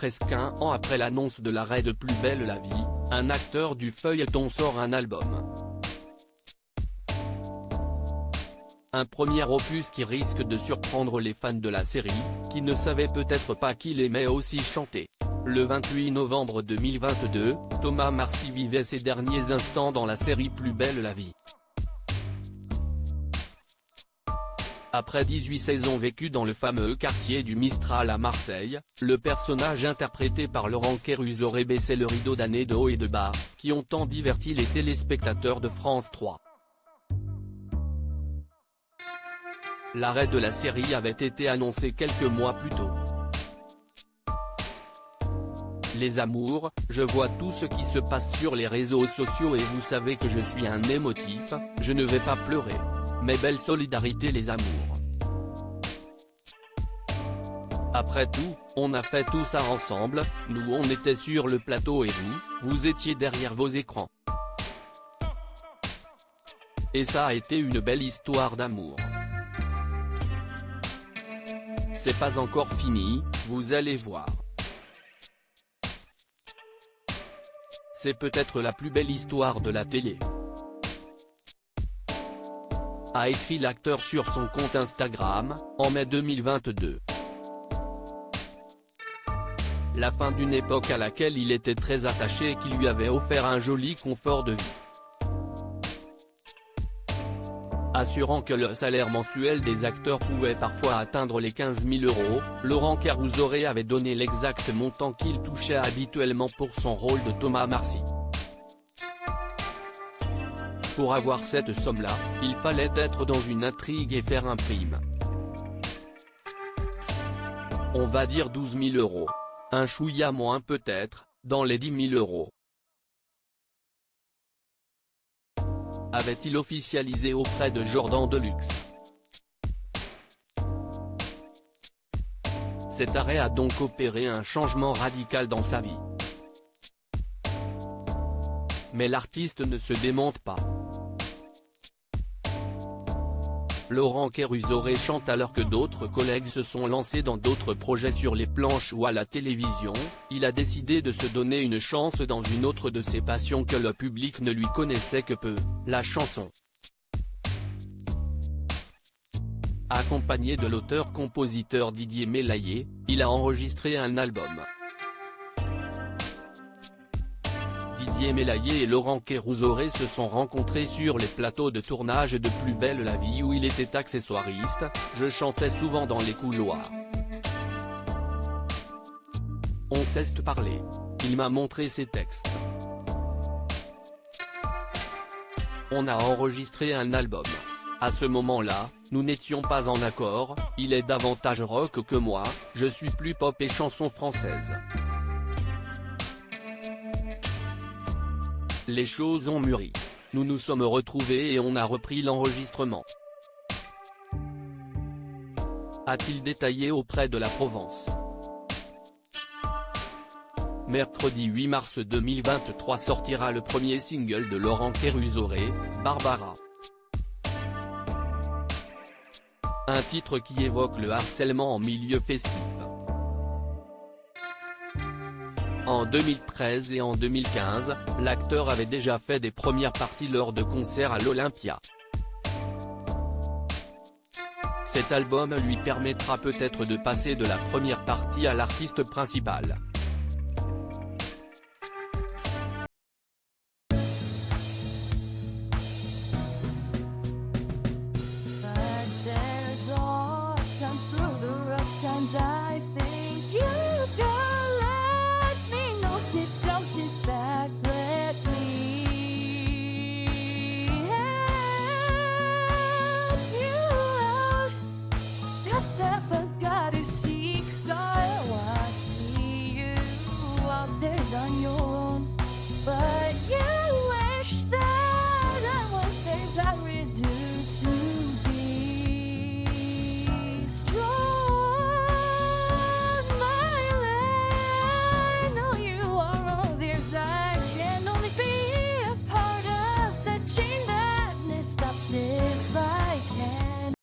Presque un an après l'annonce de l'arrêt de Plus belle la vie, un acteur du feuilleton sort un album. Un premier opus qui risque de surprendre les fans de la série, qui ne savaient peut-être pas qu'il aimait aussi chanter. Le 28 novembre 2022, Thomas Marcy vivait ses derniers instants dans la série Plus belle la vie. Après 18 saisons vécues dans le fameux quartier du Mistral à Marseille, le personnage interprété par Laurent Querrus aurait baissé le rideau d'années de haut et de bas, qui ont tant diverti les téléspectateurs de France 3. L'arrêt de la série avait été annoncé quelques mois plus tôt. Les amours, je vois tout ce qui se passe sur les réseaux sociaux et vous savez que je suis un émotif, je ne vais pas pleurer. Mais belle solidarité les amours. Après tout, on a fait tout ça ensemble, nous on était sur le plateau et vous étiez derrière vos écrans. Et ça a été une belle histoire d'amour. C'est pas encore fini, vous allez voir. C'est peut-être la plus belle histoire de la télé, a écrit l'acteur sur son compte Instagram, en mai 2022. La fin d'une époque à laquelle il était très attaché et qui lui avait offert un joli confort de vie. Assurant que le salaire mensuel des acteurs pouvait parfois atteindre les 15 000 €, Laurent Querrus avait donné l'exact montant qu'il touchait habituellement pour son rôle de Thomas Marcy. Pour avoir cette somme-là, il fallait être dans une intrigue et faire un prime. On va dire 12 000 €. Un chouïa moins peut-être, dans les 10 000 €. Avait-il officialisé auprès de Jordan Deluxe. Cet arrêt a donc opéré un changement radical dans sa vie. Mais l'artiste ne se démente pas. Laurent Querrus chante alors que d'autres collègues se sont lancés dans d'autres projets sur les planches ou à la télévision, il a décidé de se donner une chance dans une autre de ses passions que le public ne lui connaissait que peu, la chanson. Accompagné de l'auteur-compositeur Didier Mélayer, il a enregistré un album. Didier Mélayer et Laurent Querrus se sont rencontrés sur les plateaux de tournage de Plus belle la vie où il était accessoiriste, je chantais souvent dans les couloirs. On s'est parlé. Il m'a montré ses textes. On a enregistré un album. À ce moment-là, nous n'étions pas en accord, il est davantage rock que moi, je suis plus pop et chanson française. Les choses ont mûri. Nous nous sommes retrouvés et on a repris l'enregistrement. A-t-il détaillé auprès de la Provence. Mercredi 8 mars 2023 sortira le premier single de Laurent Querrus, Barbara. Un titre qui évoque le harcèlement en milieu festif. En 2013 et en 2015, l'acteur avait déjà fait des premières parties lors de concerts à l'Olympia. Cet album lui permettra peut-être de passer de la première partie à l'artiste principal. If I